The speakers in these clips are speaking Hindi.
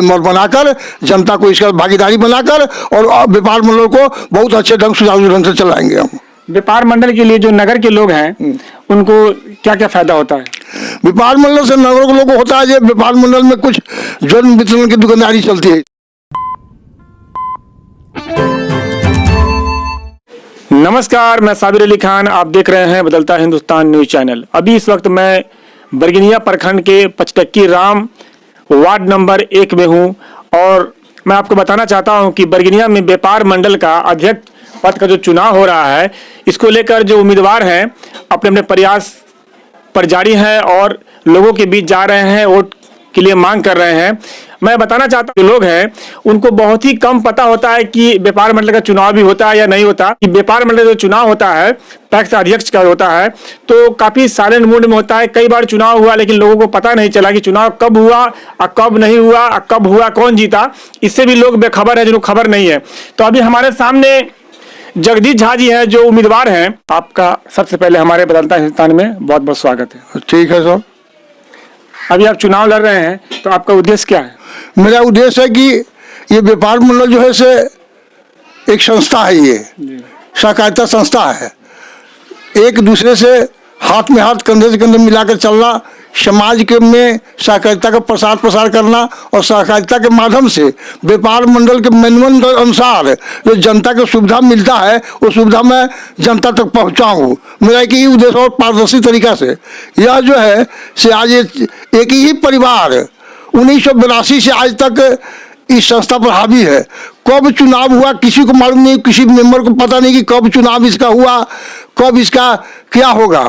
मॉल बनाकर जनता को इसका भागीदारी बनाकर और व्यापार मंडल को बहुत अच्छे ढंग सुचारू ढंग से चलाएंगे हम। व्यापार मंडल के लिए जो नगर के लोग हैं उनको क्या क्या फायदा होता है? व्यापार मंडल से नगर के लोगों को होता है जो व्यापार मंडल में कुछ जन वितरण की दुकानदारी चलती है। नमस्कार, मैं साबिर अली खान, आप देख रहे हैं बदलता हिंदुस्तान न्यूज चैनल। अभी इस वक्त मैं बरगनिया प्रखंड के पचटक्की राम वार्ड नंबर 1 में हूं और मैं आपको बताना चाहता हूं कि बरगनिया में व्यापार मंडल का अध्यक्ष पद का जो चुनाव हो रहा है, इसको लेकर जो उम्मीदवार हैं अपने अपने प्रयास पर जारी हैं और लोगों के बीच जा रहे हैं, वोट के लिए मांग कर रहे हैं। मैं बताना चाहता हूं जो लोग हैं उनको बहुत ही कम पता होता है कि व्यापार मंडल का चुनाव भी होता है या नहीं होता। कि व्यापार मंडल जो चुनाव होता है पैक्स अध्यक्ष का होता है तो काफी साइलेंट मूड में होता है। कई बार चुनाव हुआ लेकिन लोगों को पता नहीं चला कि चुनाव कब हुआ और कब नहीं हुआ और कब हुआ, कौन जीता, इससे भी लोग बेखबर है, जिनको खबर नहीं है। तो अभी हमारे सामने जगदीश झा जी हैं जो उम्मीदवार हैं। आपका सबसे पहले हमारे बदलता हिंदुस्तान में बहुत बहुत स्वागत है। ठीक है सर। अभी आप चुनाव लड़ रहे हैं तो आपका उद्देश्य क्या है? मेरा उद्देश्य है कि ये व्यापार मंडल जो है से एक संस्था है, ये सहकारिता संस्था है। एक दूसरे से हाथ में हाथ, कंधे से कंधे मिलाकर चलना, समाज के में सहकारिता का प्रसार करना और सहकारिता के माध्यम से व्यापार मंडल के मैनुअल अनुसार जो जनता को सुविधा मिलता है वो सुविधा मैं जनता तक पहुंचाऊं। मेरा एक ही उद्देश्य और पारदर्शी तरीका से यह जो है से आज एक ही परिवार 1982 से आज तक इस संस्था पर हावी है। कब चुनाव हुआ किसी को मालूम नहीं, किसी मेंबर को पता नहीं कि कब चुनाव इसका हुआ, कब इसका क्या होगा,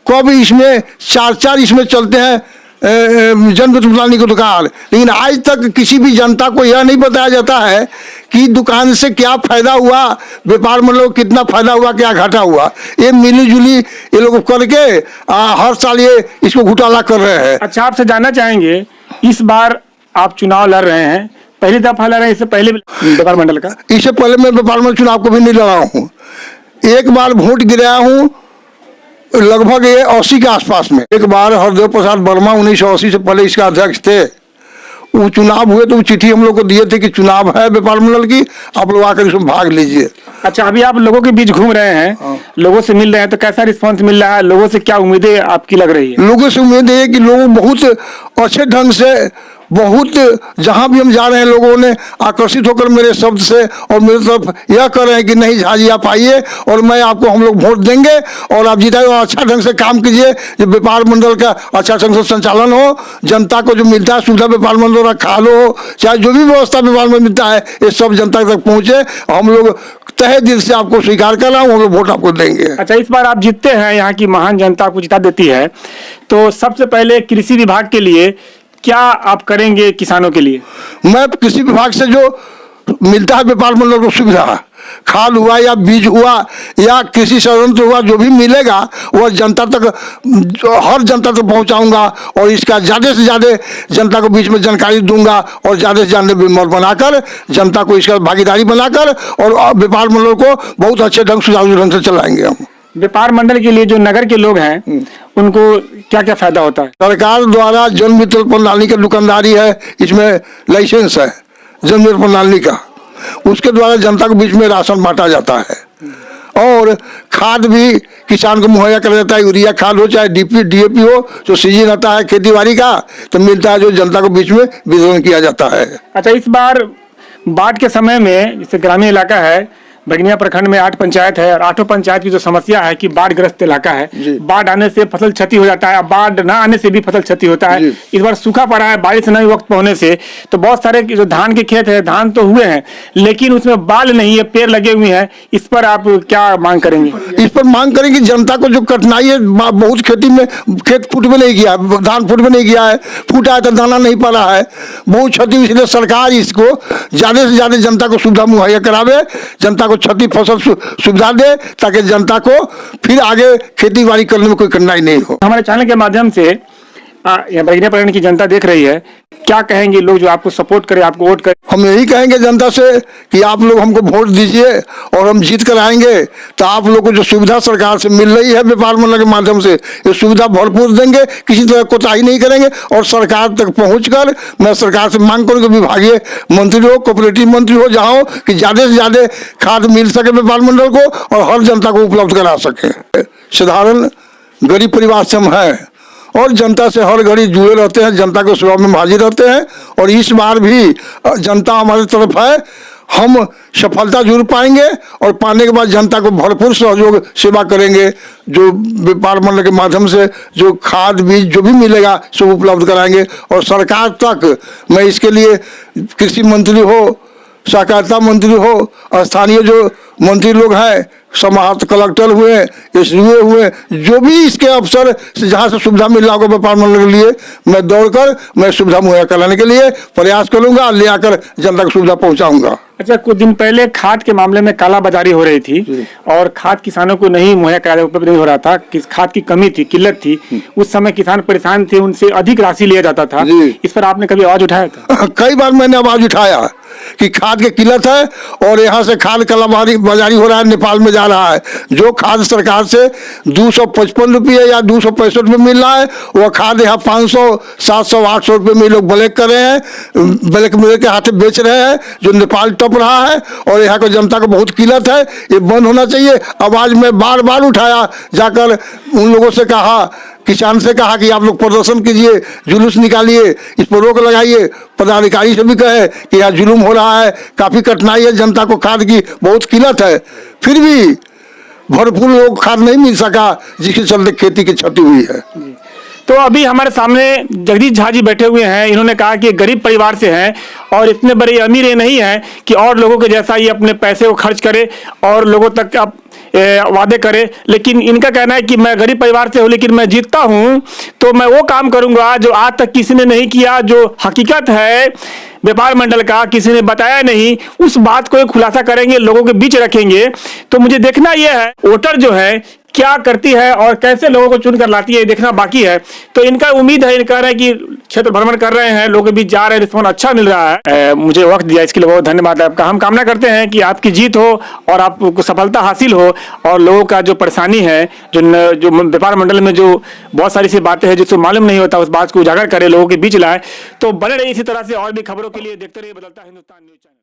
कब इसमें चार इसमें चलते हैं जन वितरण की दुकान। लेकिन आज तक किसी भी जनता को यह नहीं बताया जाता है कि दुकान से क्या फायदा हुआ, व्यापार मंडल को कितना फायदा हुआ, क्या घाटा हुआ। ये मिली जुली ये लोग करके हर साल ये इसको घोटाला कर रहे हैं। अच्छा, आपसे जानना चाहेंगे, इस बार आप चुनाव लड़ रहे हैं, पहली दफा लड़ रहे हैं, इससे पहले व्यापार मंडल का? इससे पहले मैं व्यापार मंडल चुनाव को भी नहीं लड़ा हूँ। एक बार वोट गिराया हूँ लगभग ये 80 के आसपास में। एक बार हरदेव प्रसाद वर्मा 1980 से पहले इसका अध्यक्ष थे। वो चुनाव हुए तो वो चिट्ठी हम लोग को दिए थे कि चुनाव है व्यापार मंडल की, आप लोग आकर इसमें भाग लीजिए। अच्छा, अभी आप लोगों के बीच घूम रहे हैं, लोगों से मिल रहे हैं, तो कैसा रिस्पांस मिल रहा है? लोगों से क्या उम्मीदें आपकी लग रही है? लोगों से उम्मीद है कि लोग बहुत अच्छे ढंग से, बहुत जहां भी हम जा रहे हैं लोगों ने आकर्षित होकर मेरे शब्द से और मेरे तरफ यह कर रहे हैं कि नहीं झा जी आप आइए और मैं आपको, हम लोग वोट देंगे और आप जिताइए और अच्छा ढंग से काम कीजिए। जो व्यापार मंडल का अच्छा ढंग से संचालन हो, जनता को जो मिलता है सुविधा व्यापार मंडल खाल हो, चाहे जो भी व्यवस्था व्यापार में मिलता है ये सब जनता तक पहुँचे। हम लोग तहे दिल से आपको स्वीकार कर रहा हूँ, हम लोग वोट आपको देंगे। अच्छा, इस बार आप जीतते हैं, यहाँ की महान जनता आपको जिता देती है, तो सबसे पहले कृषि विभाग के लिए क्या आप करेंगे किसानों के लिए? मैं कृषि विभाग से जो मिलता है व्यापार मंडल को सुविधा, खाद हुआ या बीज हुआ या कृषि संयंत्र हुआ, जो भी मिलेगा वह जनता तक, हर जनता तक पहुंचाऊंगा और इसका ज़्यादा से ज़्यादा जनता को बीच में जानकारी दूंगा और ज़्यादा से ज़्यादा मॉल बनाकर जनता को इसका भागीदारी बनाकर और व्यापार मंडल को बहुत अच्छे ढंग सुचारू ढंग से चलाएंगे हम। व्यापार मंडल के लिए जो नगर के लोग हैं उनको क्या क्या फायदा होता है? सरकार द्वारा जन वितरण प्रणाली की दुकानदारी है, इसमें लाइसेंस है जन वितरण प्रणाली का, उसके द्वारा जनता के बीच में राशन बांटा जाता है और खाद भी किसान को मुहैया कर देता है। यूरिया खाद हो चाहे DAP हो, जो सीजन आता है खेती बाड़ी का तो मिलता है, जो जनता को बीच में वितरण किया जाता है। अच्छा, इस बार बाढ़ के समय में, जैसे ग्रामीण इलाका है, बरगनिया प्रखंड में 8 पंचायत है और 8 पंचायत की जो समस्या है कि बाढ़ ग्रस्त इलाका है, बाढ़ आने से फसल क्षति हो जाता है, बाढ़ ना आने से भी फसल क्षति होता है। इस बार सूखा पड़ा है, बारिश नहीं वक्त होने से, तो बहुत सारे जो धान के खेत है, धान तो हुए हैं लेकिन उसमें बाल नहीं है, पेड़ लगे हुए हैं। इस पर आप क्या मांग करेंगे? इस पर मांग करेंगे जनता को जो कठिनाई है, बहुत खेती में खेत फूट में नहीं गया, धान फूट में नहीं गया है, फूटा है तो दाना नहीं पड़ा है, बहुत क्षति। इसलिए सरकार इसको ज़्यादा से ज़्यादा जनता को सुविधा मुहैया करावे, जनता क्षति फसल सुविधा दे ताकि जनता को फिर आगे खेती बाड़ी करने में कोई कठिनाई नहीं हो। हमारे चैनल के माध्यम से यहाँ बरगनिया प्रखंड की जनता देख रही है, क्या कहेंगे लोग जो आपको सपोर्ट करे, आपको वोट करे? हम यही कहेंगे जनता से कि आप लोग हमको वोट दीजिए और हम जीत कर आएंगे तो आप लोग को जो सुविधा सरकार से मिल रही है व्यापार मंडल के माध्यम से, ये सुविधा भरपूर देंगे, किसी तरह कोताही नहीं करेंगे। और सरकार तक पहुंचकर मैं सरकार से मांग करूँगा, विभागीय मंत्री हो, कोऑपरेटिव मंत्री हो, जहाँ हो कि ज़्यादा से ज़्यादा खाद मिल सके व्यापार मंडल को और हर जनता को उपलब्ध करा सके। साधारण गरीब परिवार से हम हैं और जनता से हर घड़ी जुड़े रहते हैं, जनता को सेवा में हाजिर रहते हैं और इस बार भी जनता हमारी तरफ है। हम सफलता जरूर पाएंगे और पाने के बाद जनता को भरपूर सहयोग सेवा करेंगे। जो व्यापार मंडल के माध्यम से जो खाद बीज जो भी मिलेगा सब उपलब्ध कराएंगे और सरकार तक मैं इसके लिए कृषि मंत्री हो, सहकारिता मंत्री हो, स्थानीय जो मंत्री लोग हैं, समाहर्त कलेक्टर हुए, एसडीओ हुए, जो भी इसके अफसर से जहाँ से सुविधा मिल रहा होगा व्यापार मंडल के लिए, मैं दौड़कर मैं सुविधा मुहैया कराने के लिए प्रयास करूंगा, ले आकर जनता को सुविधा पहुंचाऊंगा। अच्छा, कुछ दिन पहले खाद के मामले में कालाबाजारी हो रही थी और खाद किसानों को नहीं मुहैया कराया, उपलब्ध नहीं हो रहा था, खाद की कमी थी, किल्लत थी। उस समय किसान परेशान थे, उनसे अधिक राशि लिया जाता था। इस पर आपने कभी आवाज उठाया था? कई बार मैंने आवाज उठाया कि खाद की किल्लत है और यहाँ से खाद कालाबाजारी हो रहा है, नेपाल में जा रहा है। जो खाद सरकार से 255 रुपये या 265 रुपये मिल रहा है, वह खाद यहाँ 500, 700, 800 रुपये में लोग ब्लैक कर रहे हैं, ब्लैक मेल के हाथे बेच रहे हैं, जो नेपाल टप रहा है और यहाँ को जनता को बहुत किल्लत है। ये बंद होना चाहिए। आवाज मैं बार बार उठाया, जाकर उन लोगों से कहा, किसान से कहा कि आप लोग प्रदर्शन कीजिए, जुलूस निकालिए, इस पर रोक लगाइए। पदाधिकारी से भी कहे कि यहाँ जुलूम हो रहा है, काफ़ी कठिनाई है, जनता को खाद की बहुत किल्लत है, फिर भी भरपूर लोग खाद नहीं मिल सका, जिसके चलते खेती की क्षति हुई है। तो अभी हमारे सामने जगदीश झा जी बैठे हुए हैं। इन्होंने कहा कि गरीब परिवार से हैं और इतने बड़े अमीर ये नहीं है कि और लोगों के जैसा ये अपने पैसे को खर्च करे और लोगों तक अब वादे करे। लेकिन इनका कहना है कि मैं गरीब परिवार से हूँ, लेकिन मैं जीतता हूँ तो मैं वो काम करूंगा जो आज तक किसी ने नहीं किया, जो हकीकत है व्यापार मंडल का किसी ने बताया नहीं, उस बात को खुलासा करेंगे, लोगों के बीच रखेंगे। तो मुझे देखना यह है वोटर जो है क्या करती है और कैसे लोगों को चुनकर लाती है, देखना बाकी है। तो इनका उम्मीद है, इनका है कि क्षेत्र भ्रमण कर रहे हैं, लोगों के बीच जा रहे हैं, रिस्पॉन्स अच्छा मिल रहा है। मुझे वक्त दिया इसके लिए बहुत धन्यवाद आपका। हम कामना करते हैं कि आपकी जीत हो और आपको सफलता हासिल हो और लोगों का जो परेशानी है, जो व्यापार मंडल में जो बहुत सारी सी बातें हैं जिसको मालूम नहीं होता, उस बात को उजागर करे, लोगों के बीच लाए। तो बने रहिए इसी तरह से और भी खबरों के लिए देखते रहिए बदलता हिंदुस्तान न्यूज़ चैनल।